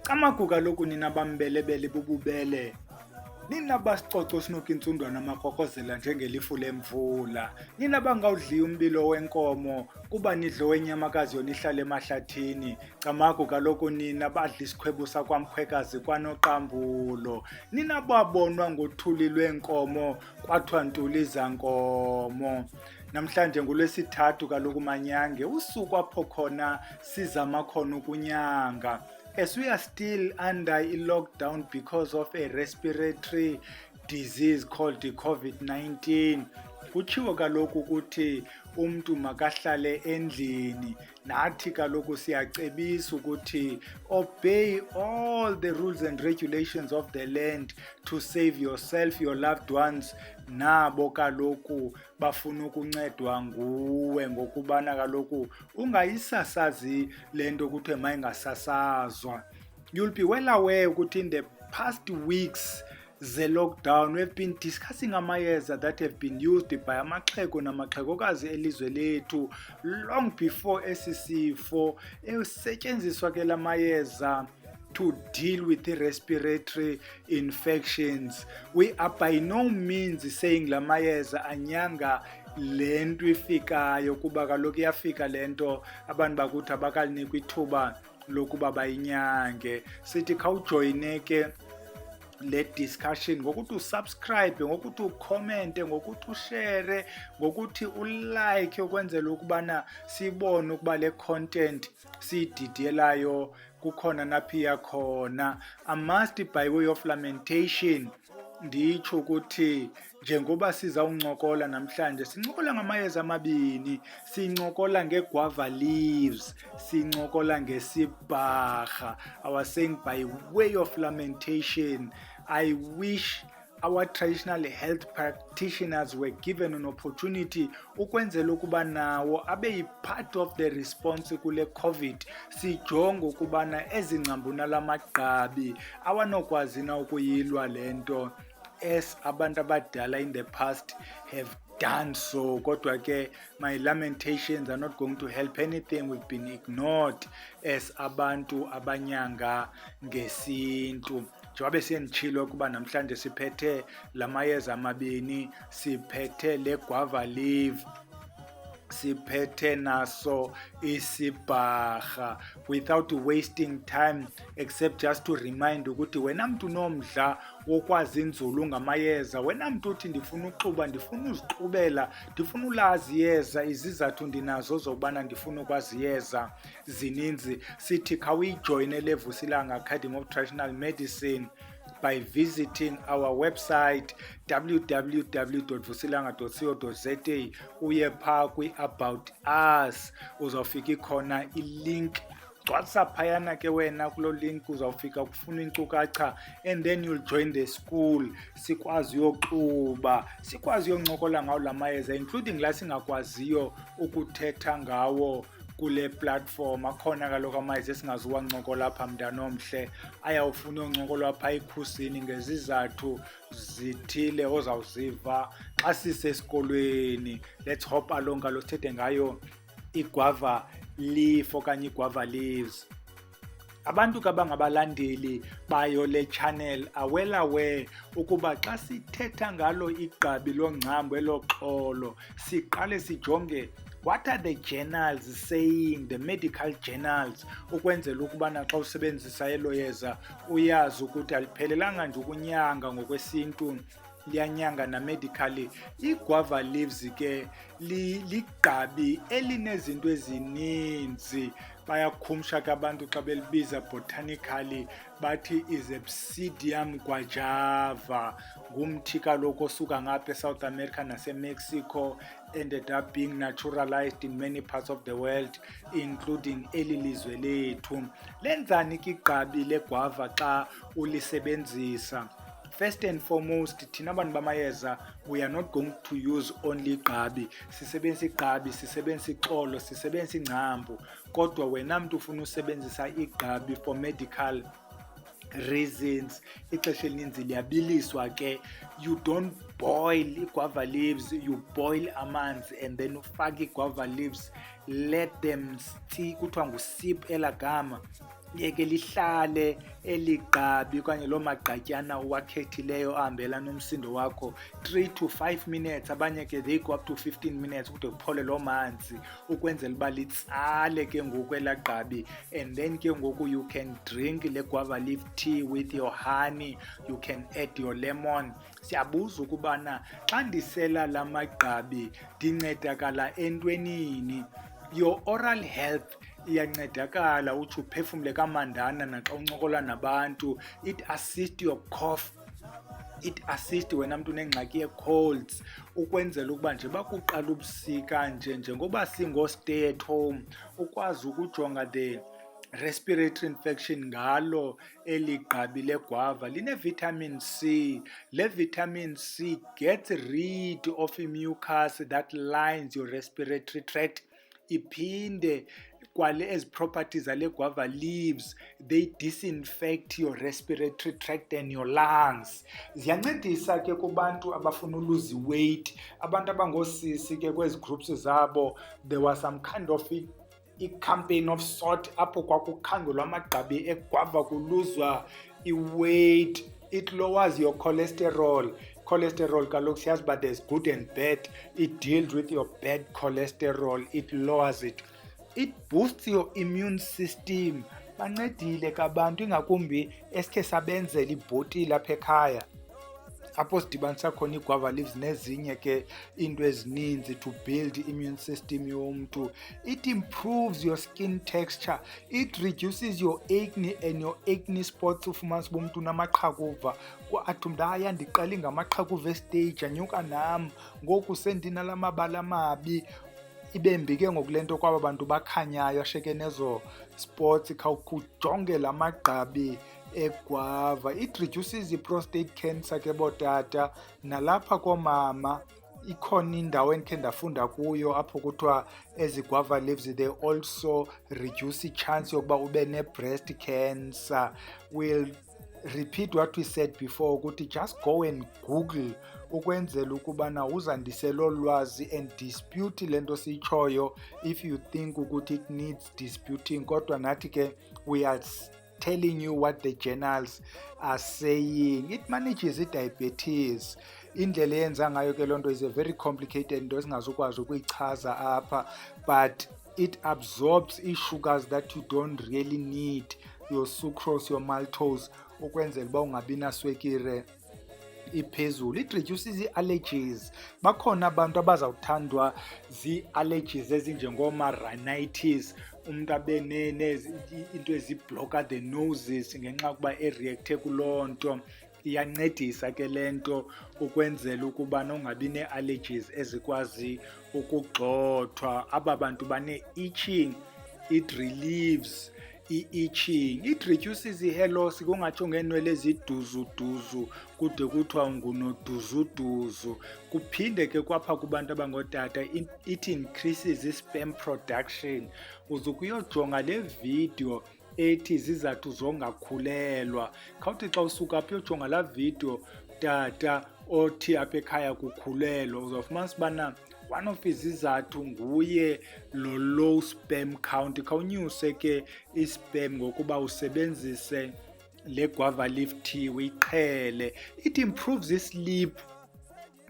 Amaguga lokhu nina bambelebele bububele. Nina basicoco sinoka insundwana amakhokozela njengelifu lemvula. Nina bangawudliya umbilo wenkomo kuba nidlo wenyamakazi yona ihlale emahlathini. Camaguga lokhu nina badla isikhwebu sakwamkhwekazi kwanoqambulo. Nina babonwa ngothuli lwenkomo kwathiwa ntuli zankomo. Namhlanje ngolwesithathu kaloku Manyange usuku apho khona sizama khona ukunyanga. As we are still under a lockdown because of a respiratory disease called the COVID-19, kuchiwo kaloku ukuthi umntu makahlale endlini. Nathi kaloku siyacebisa ukuthi obey all the rules and regulations of the land to save yourself, your loved ones, nabo kaloku bafuna ukuncedwa nguwe ngokubana kaloku ungayisasazi lento ukuthi mayingasasazwa. You'll be well aware ukuthi in the past weeks the lockdown we've been discussing amayeza that have been used by amaxhego namaxhegokazi elizwe lethu long before esisifo esetshenziswa ke lamayeza to deal with the respiratory infections. We are by no means saying lamayeza anyanga lento ifikayo kuba kaloku iyafika lento abantu bakuthi abakalinikwa ithuba lokuba bayinyange. Sithi khawujoyineke le discussion ngokuthi usubscribe, ngokuthi ucommente, ngokuthi ushare, ngokuthi ulike ukwenzela ukubana sibone ukuba le content siyididiyelayo kukhona naphiya khona. I must by way of lamentation nditsho ukuthi njengoba sizawuncokola namhlanje sincokola ngamayeza amabini. Sincokola ngeguava leaves, sincokola ngesibharha. I was saying by way of lamentation, I wish our traditional health practitioners were given an opportunity ukwenzela ukuba nawo abe part of the response kule COVID. Sijonge ukubana ezingcambuna lamagqabi awanokwazi na ukuyilwa lento as abantu abadala in the past have done so. Kodwa ke my lamentations are not going to help anything. We've been ignored as abantu abanyanga ngesintu. Njengoba siyenditshilo ukuba namhlanje siphethe lamayeza amabini, siphethe le guava leaf, siphethe naso isibharha. Without wasting time except just to remind ukuthi wena mntu nomdla wokwazi inzulu ngamayeza, wena mntu uthi ndifuna uxuba, ndifuna uzixubela, ndifuna ulazi iyeza, izizathu ndinazo zokubana ndifuna ukwazi iyeza zininzi, sithi khawuyijoyine le Vusilanga Academy of Traditional Medicine by visiting our website www.vusilanga.co.za. uye phaa kwi-About Us uzawufika ikhona ilink. Gcwalisa phayana ke wena kulo link uzawufika kufuna inkcukacha and then you'll join the school. Sikwazi uyoxuba, sikwazi uyoncokola ngawo lamayeza including la singakwaziyo ukuthetha ngawo kule platform. Akhona kaloku amayeza esingazuwancokola apha mntanomhle, ayawufuna uyoncokolwa phaa ekhusini ngezizathu zithile ozawuziva xa sisesikolweni. Let's hop along kaloku sithethe ngayo iguava leaf okanye iguava leaves. Abantu kabangabalandeli bayo le channel are well aware ukuba xa sithetha ngalo igqabi longcambu eloxolo siqale sijonge what are the journals saying, the medical journals, ukwenzela ukubana xa usebenzisa elo yeza uyazi ukuthi aliphelelanga nje ukunyanga ngokwesintu, liyanyanga na medically. Iguava leaves ke ligqabi elinezinto ezininzi. Bayakhumsha ke abantu xa belibiza botanically bathi is Obsidian guajava. Ngumthi kaloku osuka ngapha eSouth America naseMexico, ended up being naturalized in many parts of the world including eli lizwe lethu. Lenzani ke igqabi leguava xa ulisebenzisa? First and foremost, thina abantu bamayeza, we are not going to use only igqabi. Sisebenzisa igqabi, sisebenzisa ixolo, sisebenzisa ingcambu. Kodwa wena mntu ufuna usebenzisa igqabi for medical reasons, ixesha elininzi liyabiliswa ke. You don't boil i-guava leaves, you boil amanzi and then ufake i-guava leaves, let them steep, kuthiwa ngusip elagama. Yeke lihlale eligqabi okanye loo magqatyana uwakhethileyo ahambela nomsindo wakho 3 to 5 minutes, abanye ke they go up to 15 minutes kude kuphole loo manzi ukwenzela uba litsale ke ngoku elaa gqabi. And then ke ngoku you can drink le guava leaf tea with your honey, you can add your lemon. Siyabuza ukubana xa ndisela la magqabi ndincedakala entwenini. Your oral health iyancedakala uthi uphefumle kamandana naxa uncokola nabantu. It assist your cough, it assist wena mntu unengxaki ye-colds, ukwenzela ukuba nje bakuqala ubusika njengoba singo-stay at home ukwazi ukujonga the respiratory infection ngalo eli gqabi leguava. Line-vitamin C. Le vitamin C gets rid of mucus that lines your respiratory tract. Iphinde kwale ezi properties zale guava leaves, they disinfect your respiratory tract and your lungs. Ziyancedisa ke kubantu abafuna uluzi weight, abantu abangoosisi ke kwezi groups zabo. There was some kind of i-campaign of sort apho kwakukhangelwa amagqabi eguava kuluzwa i-weight. It lowers your cholesterol. Cholesterol kaloku siyazi but there's good and bad. It deals with your bad cholesterol, it lowers it. It boosts your immune system. Bancedile kabantu ingakumbi esikhe sabenzela ibhotile apha ekhaya apho sidibanisa khona iguava leaves nezinye ke into ezininzi to build immune system yomntu. It improves your skin texture. It reduces your acne and your acne spots. Ufumanisa uba umntu unamaqhakuva athi umntu hayi andiqali ngamaqhakuva estage anyuka nam ngoku sendinala mabala mabi. Ibe mbi ke ngoku le nto kwaba bantu bakhanyayo asheke nezo spots khawukujonge la magqabi eguava. It reduces i-prostate cancer ke bootata nalapha koomama. Ikhona indawo endikhe ndafunda kuyo apho kuthiwa ezi guava leaves they also reduce i-chance yokuba ube ne-breast cancer. We'll repeat what we said before ukuthi just go and Google ukwenzela ukubana uzandise lo lwazi and dispute le nto siyitshoyo if you think ukuthi it needs disputing. Kodwa nathi ke we are telling you what the journals are saying. It manages i-diabetes. Indlela eyenza ngayo ke loo nto is a very complicated nto esingazukwazi ukuyichaza apha, but it absorbs ii-sugars that you don't really need, your sucrose, your maltose, ukwenzela uba ungabi naswekire iphezulu. It reduces ii-allergies. Bakhona abantu abazawuthandwa zii-allergies ezinjengooma-rhinitis, umntu abe into ezibloka the noses ngenxa yokuba ereacte kuloo nto. Iyancedisa ke le nto ukwenzela ukuba ungabi nee-allergies ezikwazi ukugxothwa. Aba bantu bane-itching, it relieves i-itching. It reduces i-hair loss. Kungatsho ngeenwele eziduzuduzu kude kuthiwa ngunoduzuduzu. Kuphinde ke kwapha kubantu abangootata, it increases i-sperm production. Uze ukuyojonga le video ethi izizathu zongakhulelwa. Khawuthi xa usuka apho uyojonga laa video tata othi apha ekhaya kukhulelwa, uzawufumanisa ubana one of izizathu nguye lo low sperm count. Khawunyuse ke i-sperm ngokuba usebenzise le guava leaf tea uyiqhele. It improves i-sleep.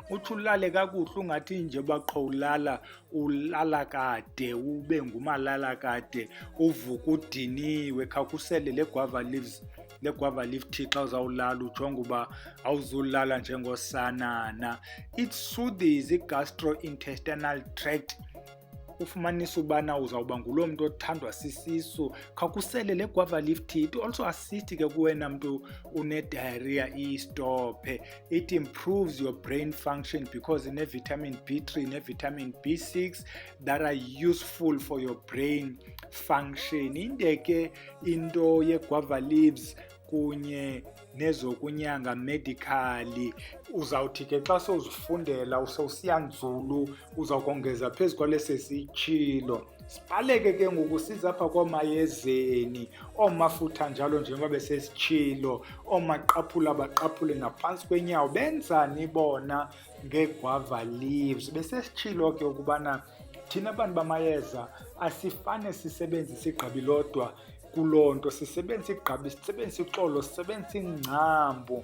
Uthi ulale kakuhle ungathi nje baqho ulala kade ube ngumalala kade uvuka udiniwe. Khawukusele le guava leaf tea xa uzawulala ujonge uba awuzulala njengosanana. It soothes i-gastrointestinal tract. Ufumanisa ubana uzawuba nguloo mntu othandwa sisisu. Khawukusele le guava leaf tea. It also assist ke kuwena mntu une-diarrhea iyistophe. It improves your brain function because ine-vitamin B3 ne-vitamin B6 that are useful for your brain function. Inde ke into ye-guava leaves kunye nezokunyanga medically. Uzawuthi ke xa sowuzifundela usowusiya nzulu uzawukongeza phezu kwalesi sitshilo. Sibaleke ke ngoku siza apha koomayezeni, oomafutha njalo njengoba besesitshilo, oomaqaphula baqaphule ngaphantsi kwenyawo. Benzani bona ngeguava leaves? Besesitshilo ke ukubana thina bantu bamayeza asifane sisebenzise igqabi lodwa kuloo nto, sisebenzise igqabi, sisebenzise ixolo, sisebenzise ingcambu.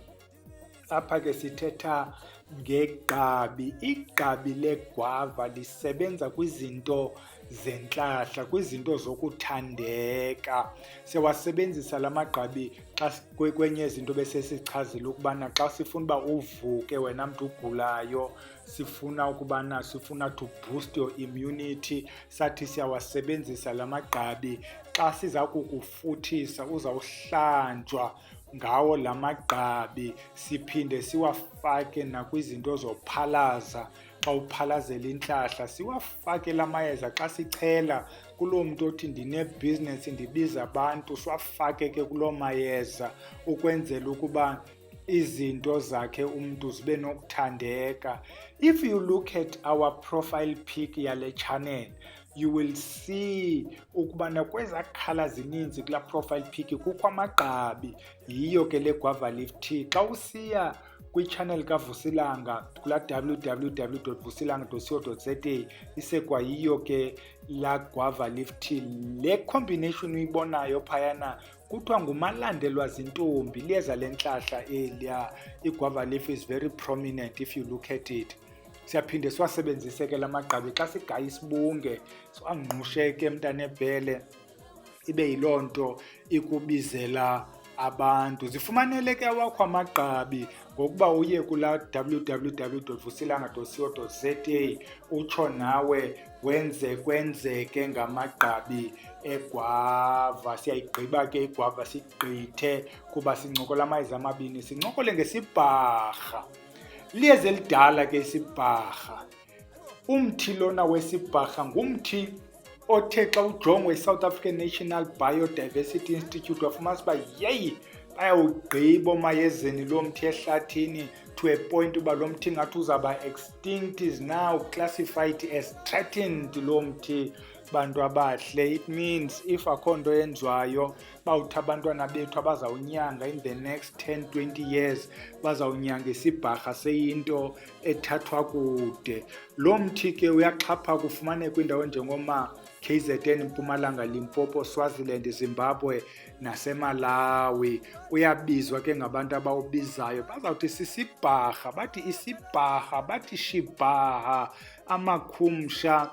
Apha ke sithetha ngegqabi. Igqabi leguava lisebenza kwizinto zentlahla, kwizinto zokuthandeka. Siyawasebenzisa la magqabi xa kwenye izinto besesichazile ukubana xa sifuna uba uvuke wena mntu ugulayo, sifuna to boost your immunity, sathi siyawasebenzisa la magqabi. Xa siza kukufuthisa uzawuhlanjwa ngawo la magqabi. Siphinde siwafake nakwizinto zophalaza, xa uphalazela intlahla siwafake la mayeza. Xa sichela kuloo mntu othi ndinebhizinesi ndibiza abantu, siwafake ke kuloo mayeza ukwenzela ukuba izinto zakhe umntu zibe nokuthandeka. If you look at our profile pic yale channel, you will see ukubana kweza khala zininzi kula profile pic kukho amagqabi. Yiyo ke le guava leaf tea. Xa usiya kwi-channel kaVusilanga kula www.vusilanga.co.za isekwa yiyo ke la guava leaf tea. Le combination uyibonayo phayana kuthiwa ngumalandelwa zintombi, liyeza lentlahla eliya. I-guava leaf is very prominent if you look at it. Siyaphinde siwasebenzise ke la magqabi xa sigaya isibunge, siwangqushe ke mntanebhele, ibe yiloo nto ikubizela abantu. Zifumanele ke awakho amagqabi ngokuba uye kula www.vusilanga.co.za utsho nawe kwenzeke ngamagqabi egwava. Siyayigqiba ke igwava sigqithe kuba sincokola amayeza amabini. Sincokole ngesibharha. Liyeza elidala ke isibharha. Umthi lona wesibharha ngumthi othe xa ujongwe i-South African National Biodiversity Institute wafumanisa uba yeyi bayawugqiba omayezeni lo mthi ehlathini to a point uba lo mthi ngathi uzawuba extinct, is now classified as threatened lo mthi. Bantu abahle, it means if akho nto yenziwayo bawuthi abantwana bethu abazawunyanga in the next 10-20 years bazawunyanga isibharha seyinto ethathwa kude. Lo mthi ke uyaxhapha kufumaneka kwindawo njengoma KZN, Mpumalanga, Limpopo, Swaziland, Zimbabwe naseMalawi. Uyabizwa ke ngabantu abawubizayo bazawuthi sisibharha, bathi isibharha, bathi shibhaha. Amakhumsha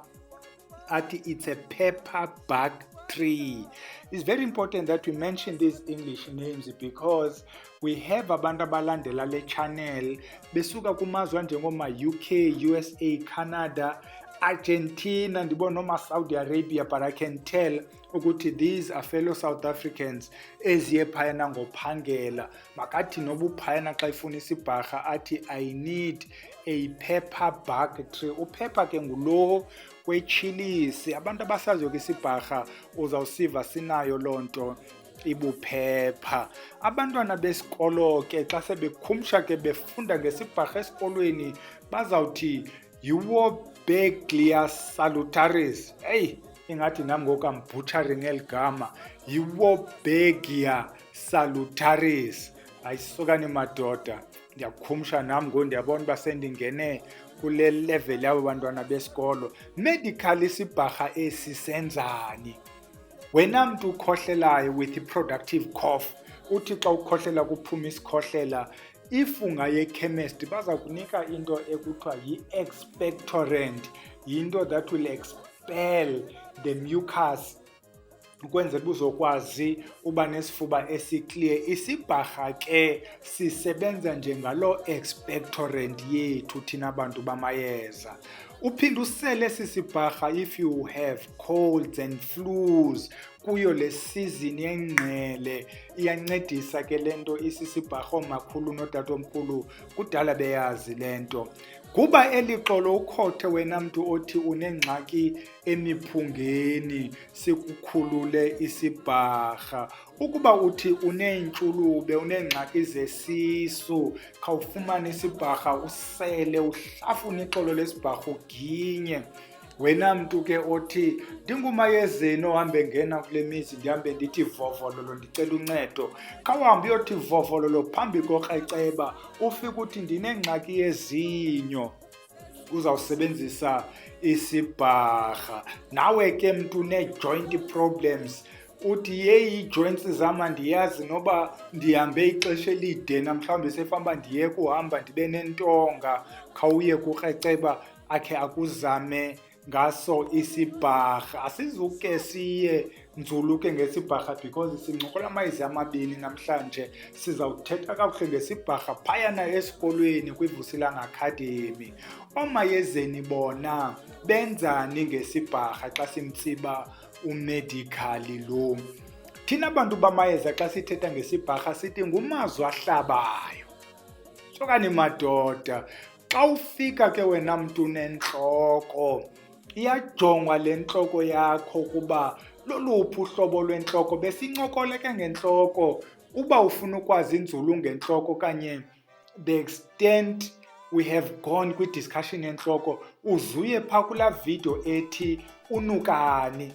athi it's a pepper bug tree. It's very important that we mention these English names because we have abantu abalandela le channel besuka kumazwe njengoma UK, USA, Canada, Argentina, ndibona noma Saudi Arabia, but I can tell ukuthi these are fellow South Africans eziye phayana ngophangela. Makathi noba uphayana xa ifuna isibharha athi I need a pepper bug tree. Upepper ke ngulo wechilisi. Abantu abasaziyo ke isibharha uzawusiva sinayo loo nto ibuphepha. Abantwana besikolo ke xa sebekhumsha ke befunda ngesibharha esikolweni bazawuthi Euobeglia salutaris. Hey, ingathi nami ngokambutshering eligama. Euobeglia salutaris. Ayisokani madoda. Ndiyakhumsha nami ndiyabona uba sendingene kule level yabo bantwana besikolo. Medical isibharha esisenzani? Wena mntu ukhohlelayo with i-productive cough, uthi xa ukhohlela kuphuma isikhohlela, if ungaye ekhemesti baza kunika into ekuthiwa yi-expectorant, yinto that will expel the mucus ukwenzela uzokwazi uba nesifuba esiclear. Isibharha ke sisebenza njengalo expectorant yethu thina bantu bamayeza. Uphinde usele esi sibharha if you have colds and flus kuyo le season yengqele. Iyancedisa ke lento isisibharha. Omakhulu notatomkhulu kudala beyazi lento. Kuba elixolo ukhothe wena mntu othi unengxaki emiphungeni, sikukhulule isibharha. Ukuba uthi uneentshulube, uneengxaki zesisu, khawufumane isibharha usele, uhlafune ixolo lesibharha uginye. Wena mntu ke othi ndingumayezeni ohambe ngena kule mizi ndihambe ndithi vovololo ndicela uncedo, khawuhambe uyothi vovololo phambi kokreceba ufike uthi ndinengxaki yezinyo, uzawusebenzisa isibharha. Nawe ke mntu une-joint problems, uthi yeyi ii-joints zam andiyazi noba ndihambe ixesha elide namhlawumbi sefamba ndiyeka uhamba ndibe nentonga, khawuye kukreceba akhe akuzame ngaso isibharha. Asizuke siye nzulu ke ngesibharha because sincokola amayezi amabini namhlanje. Sizawuthetha kakuhle ngesibharha phayana esikolweni kwiVusilanga Academy. Oomayezeni bona benzani ngesibharha xa simtsiba umedical lo? Thina bantu bamayeza xa sithetha ngesibharha sithi ngumazwi ahlabayo. Sokani madoda, xa ufika ke wena mntu unentloko, iyajongwa le ntloko yakho kuba loluphi uhlobo lwentloko. Besincokole ke ngentloko, uba ufuna ukwazi inzulu ngentloko okanye the extent we have gone kwi-discussion yentloko, uzuye phaa kulaa video ethi unukani.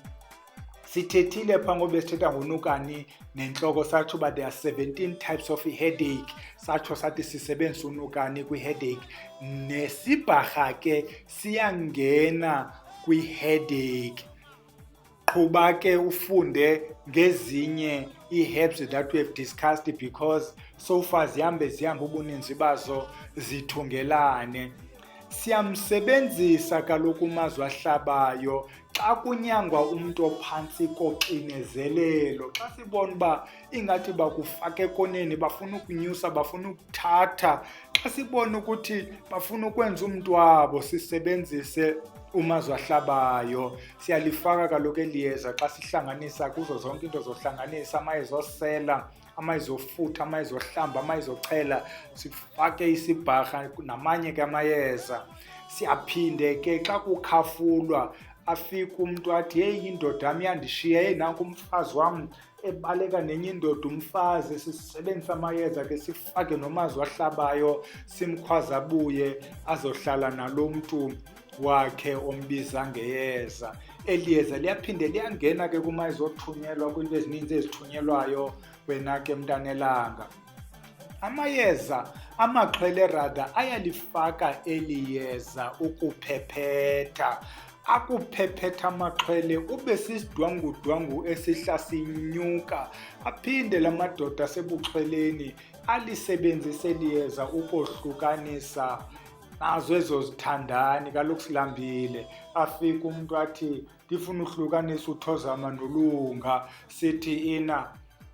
Sithethile phaa ngoba sithetha ngonukani nentloko, satsho uba there are 17 types of headache, satsho sathi sisebenzisa unukani kwi-headache. Nesibharha ke siyangena kwi-headache. Qhuba ke ufunde ngezinye ii-herbs that we have discussed because so far zihambe ubuninzi bazo zithungelane. Siyamsebenzisa kaloku umazwi ahlabayo xa kunyangwa umntu ophantsi koxinezelelo, xa sibona uba ingathi bakufaka ekoneni, bafuna ukunyusa, bafuna ukuthatha, xa sibona ukuthi bafuna ukwenza umntu wabo, sisebenzise umazwi ahlabayo. Siyalifaka kaloku eliyeza xa sihlanganisa kuzo zonke into zohlanganisa, amayeza osela, amayeza ofutha, amayeza ohlamba, amayeza ochela, sifake isibharha namanye ke amayeza. Siyaphinde ke xa kukhafulwa afike umntu athi heyi indoda yam yandishiya, heyi nanku umfazi wam ebaleka nenye indoda umfazi, sisebenzisa amayeza ke sifake nomazwi ahlabayo, simkhwaze abuye azohlala nalo mntu wakhe ombiza ngeyeza. Eli yeza liyaphinde liyangena ke kumayeza othunyelwa kwiinto ezininzi ezithunyelwayo wena ke mntanelanga. Amayeza amaxhwele rada ayalifaka eli yeza ukuphephetha. Akuphephetha amaxhwele ube sisidwangudwangu esihla sinyuka. Aphinde la madoda asebuxhweleni alisebenzise eli yeza ukohlukanisa nazo ezo zithandani. Kaloku silambile, afike umntu athi ndifuna uhlukanisa uthozama nolunga, sithi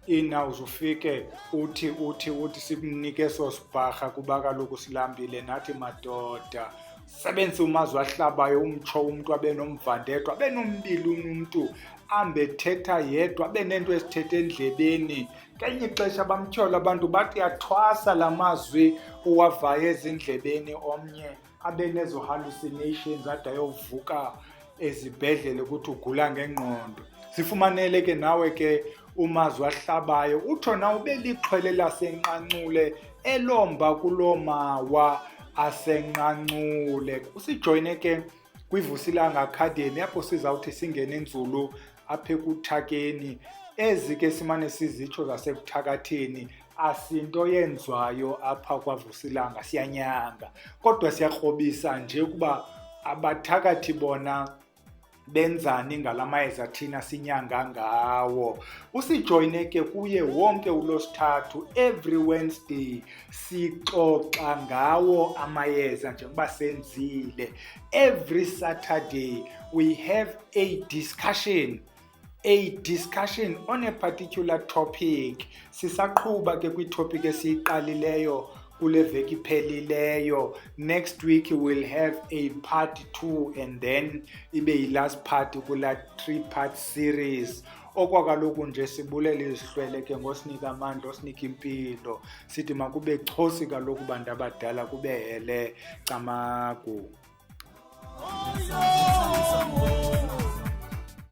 ina uzufike uthi sikunike eso sibharha kuba kaloku silambile nathi madoda. Sebenzisa umazwi ahlabayo, umtsho umntu abe nomvandedwa, abe nombili umntu, ambe thetha yedwa, abe nento ezithetha endlebeni. Ngelinye ixesha bamtyhola abantu bathi yathwasa la mazwi uwavayo ezindlebeni, omnye abe nezo hallucinations ade ayovuka ezibhedlele ukuthi ugula ngengqondo. Zifumanele ke nawe ke umazwi ahlabayo, utsho nawe ube lixhwele lasenqanqule elomba kuloo mawa asenqanqule. Usijoyine ke kwiVusilanga Academy apho sizawuthi singene nzulu apha ekuthakeni. Ezi ke simane sizitsho zasebuthakatheni asinto yenzwayo apha kwaVusilanga, siyanyanga. Kodwa siyakrobisa nje ukuba abathakathi bona benzani ngala mayeza thina sinyanga ngawo. Usijoyine ke kuye wonke uLwesithathu, every Wednesday sixoxa ngawo amayeza njengoba senzile. Every Saturday we have a discussion on a particular topic. Sisaqhuba ke kwitopic esiyiqalileyo kule veki phelileyo. Next week we'll have a part 2 and then ibe yi-last part kula 3-part series. Okwakaloku nje sibulele izihlwele ke ngosinika amandla, osinika impilo. Sithi makube chosi kaloku bantu abadala, kube hele camagu.